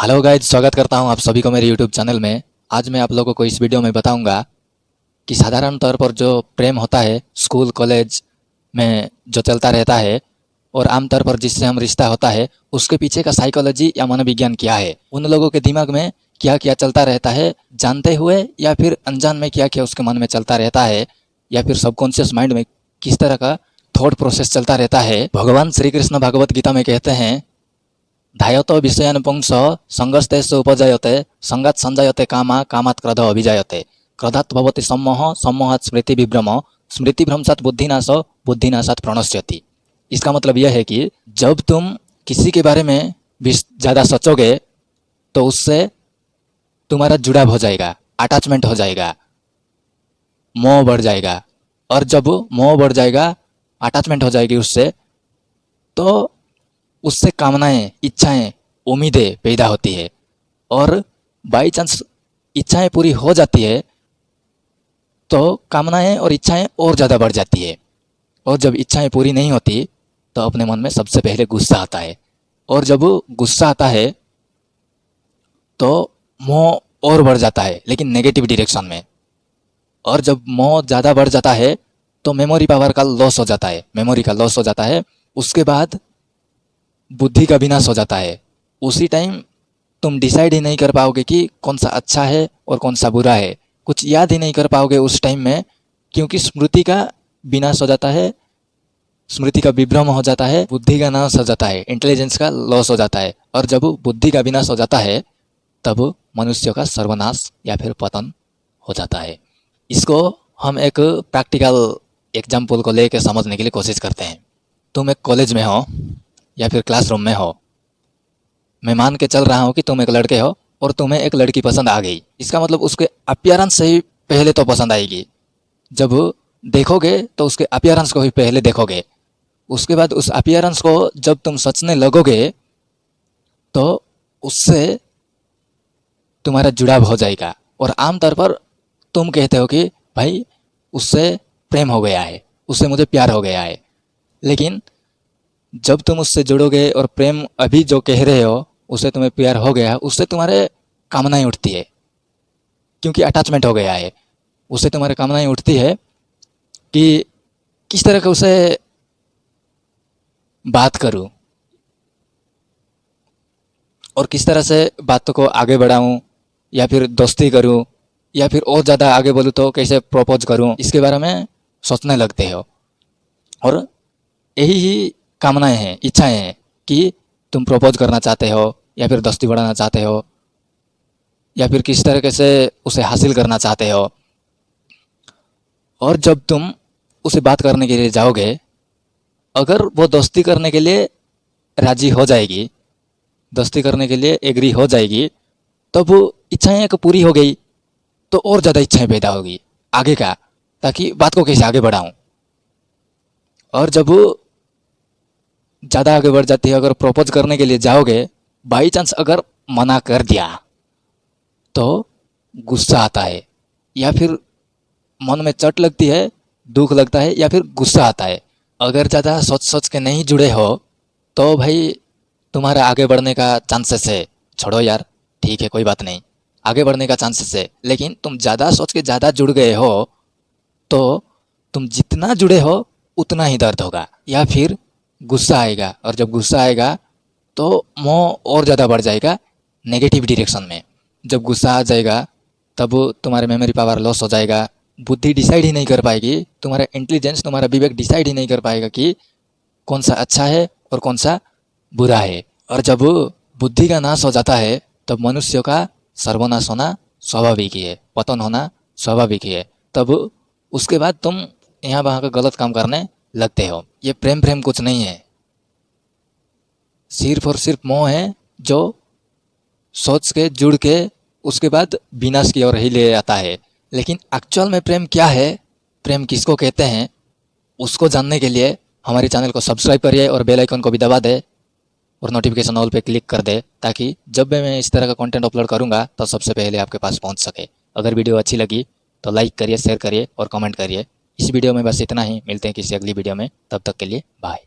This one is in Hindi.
हेलो गाइज, स्वागत करता हूं आप सभी को मेरे यूट्यूब चैनल में। आज मैं आप लोगों को इस वीडियो में बताऊंगा कि साधारण तौर पर जो प्रेम होता है स्कूल कॉलेज में जो चलता रहता है और आमतौर पर जिससे हम रिश्ता होता है उसके पीछे का साइकोलॉजी या मनोविज्ञान क्या है, उन लोगों के दिमाग में क्या क्या चलता रहता है, जानते हुए या फिर अनजान में क्या क्या उसके मन में चलता रहता है, या फिर सबकॉन्शियस माइंड में किस तरह का थॉट प्रोसेस चलता रहता है। भगवान श्री कृष्ण भगवत गीता में कहते हैं, ध्यायतो विषयान् पुंसः संगस्तेषु उपजायते संगात् संजायते कामा कामात् क्रोधः अभिजायते क्रोधात् भवति सम्मोहः सम्मोहात् स्मृतिविभ्रमः स्मृतिभ्रंशात् बुद्धिनाशो बुद्धिनाशात् प्रणश्यति। इसका मतलब यह है कि जब तुम किसी के बारे में ज़्यादा सोचोगे तो उससे तुम्हारा जुड़ाव हो जाएगा, अटैचमेंट हो जाएगा, मोह बढ़ जाएगा। और जब मोह बढ़ जाएगा, अटैचमेंट हो जाएगी उससे, तो उससे कामनाएं, इच्छाएं, उम्मीदें पैदा होती है। और बाई चांस इच्छाएं पूरी हो जाती है तो कामनाएं और इच्छाएं और ज़्यादा बढ़ जाती है। और जब इच्छाएं पूरी नहीं होती तो अपने मन में सबसे पहले गुस्सा आता है। और जब गुस्सा आता है तो मोह और बढ़ जाता है, लेकिन नेगेटिव डायरेक्शन में। और जब मोह ज़्यादा बढ़ जाता है तो मेमोरी पावर का लॉस हो जाता है, मेमोरी का लॉस हो जाता है। उसके बाद बुद्धि का विनाश हो जाता है। उसी टाइम तुम डिसाइड ही नहीं कर पाओगे कि कौन सा अच्छा है और कौन सा बुरा है, कुछ याद ही नहीं कर पाओगे उस टाइम में, क्योंकि स्मृति का विनाश हो जाता है, स्मृति का विभ्रम हो जाता है, बुद्धि का नाश हो जाता है, इंटेलिजेंस का लॉस हो जाता है। और जब बुद्धि का विनाश हो जाता है तब मनुष्य का सर्वनाश या फिर पतन हो जाता है। इसको हम एक प्रैक्टिकल एग्जाम्पल को लेकर समझने के लिए कोशिश करते हैं। तुम एक कॉलेज में हो या फिर क्लासरूम में हो, मैं मान के चल रहा हूँ कि तुम एक लड़के हो और तुम्हें एक लड़की पसंद आ गई। इसका मतलब उसके अपीयरेंस से ही पहले तो पसंद आएगी। जब देखोगे तो उसके अपीयरेंस को ही पहले देखोगे। उसके बाद उस अपीयरेंस को जब तुम सोचने लगोगे तो उससे तुम्हारा जुड़ाव हो जाएगा। और आमतौर पर तुम कहते हो कि भाई उससे प्रेम हो गया है, उससे मुझे प्यार हो गया है। लेकिन जब तुम उससे जुड़ोगे और प्रेम अभी जो कह रहे हो उससे तुम्हें प्यार हो गया, उससे तुम्हारे कामनाएं उठती है, क्योंकि अटैचमेंट हो गया है। उससे तुम्हारे कामनाएं उठती है कि किस तरह का उसे बात करूं और किस तरह से बातों को आगे बढ़ाऊं, या फिर दोस्ती करूं, या फिर और ज़्यादा आगे बोलूँ तो कैसे प्रपोज करूं, इसके बारे में सोचने लगते हो। और यही ही कामनाएं हैं, इच्छाएं हैं कि तुम प्रपोज करना चाहते हो, या फिर दोस्ती बढ़ाना चाहते हो, या फिर किस तरीके से उसे हासिल करना चाहते हो। और जब तुम उसे बात करने के लिए जाओगे, अगर वो दोस्ती करने के लिए राजी हो जाएगी, दोस्ती करने के लिए एग्री हो जाएगी, तो वो इच्छाएं एक पूरी हो गई तो और ज़्यादा इच्छाएं पैदा होगी आगे का, ताकि बात को कैसे आगे बढ़ाऊं। और जब ज़्यादा आगे बढ़ जाती है, अगर प्रपोज करने के लिए जाओगे, बाई चांस अगर मना कर दिया तो गुस्सा आता है, या फिर मन में चोट लगती है, दुख लगता है, या फिर गुस्सा आता है। अगर ज़्यादा सोच सोच के नहीं जुड़े हो तो भाई तुम्हारा आगे बढ़ने का चांसेस है, छोड़ो यार, ठीक है कोई बात नहीं, आगे बढ़ने का चांसेस है। लेकिन तुम ज़्यादा सोच के ज़्यादा जुड़ गए हो तो तुम जितना जुड़े हो उतना ही दर्द होगा, या फिर गुस्सा आएगा। और जब गुस्सा आएगा तो मोह और ज़्यादा बढ़ जाएगा नेगेटिव डायरेक्शन में। जब गुस्सा आ जाएगा तब तुम्हारे मेमोरी पावर लॉस हो जाएगा, बुद्धि डिसाइड ही नहीं कर पाएगी, तुम्हारा इंटेलिजेंस, तुम्हारा विवेक डिसाइड ही नहीं कर पाएगा कि कौन सा अच्छा है और कौन सा बुरा है। और जब बुद्धि का नाश हो जाता है तब मनुष्य का सर्वनाश होना स्वाभाविक ही है, पतन होना स्वाभाविक ही है। तब उसके बाद तुम यहाँ वहाँ का गलत काम करने लगते हो। ये प्रेम कुछ नहीं है, सिर्फ और सिर्फ मोह है जो सोच के जुड़ के उसके बाद विनाश की ओर ही ले आता है। लेकिन एक्चुअल में प्रेम क्या है, प्रेम किसको कहते हैं, उसको जानने के लिए हमारे चैनल को सब्सक्राइब करिए और बेल आइकन को भी दबा दे और नोटिफिकेशन ऑल पे क्लिक कर दे, ताकि जब भी मैं इस तरह का कंटेंट अपलोड करूँगा तो सबसे पहले आपके पास पहुँच सके। अगर वीडियो अच्छी लगी तो लाइक करिए, शेयर करिए और कमेंट करिए। इस वीडियो में बस इतना ही, मिलते हैं किसी अगली वीडियो में, तब तक के लिए बाय।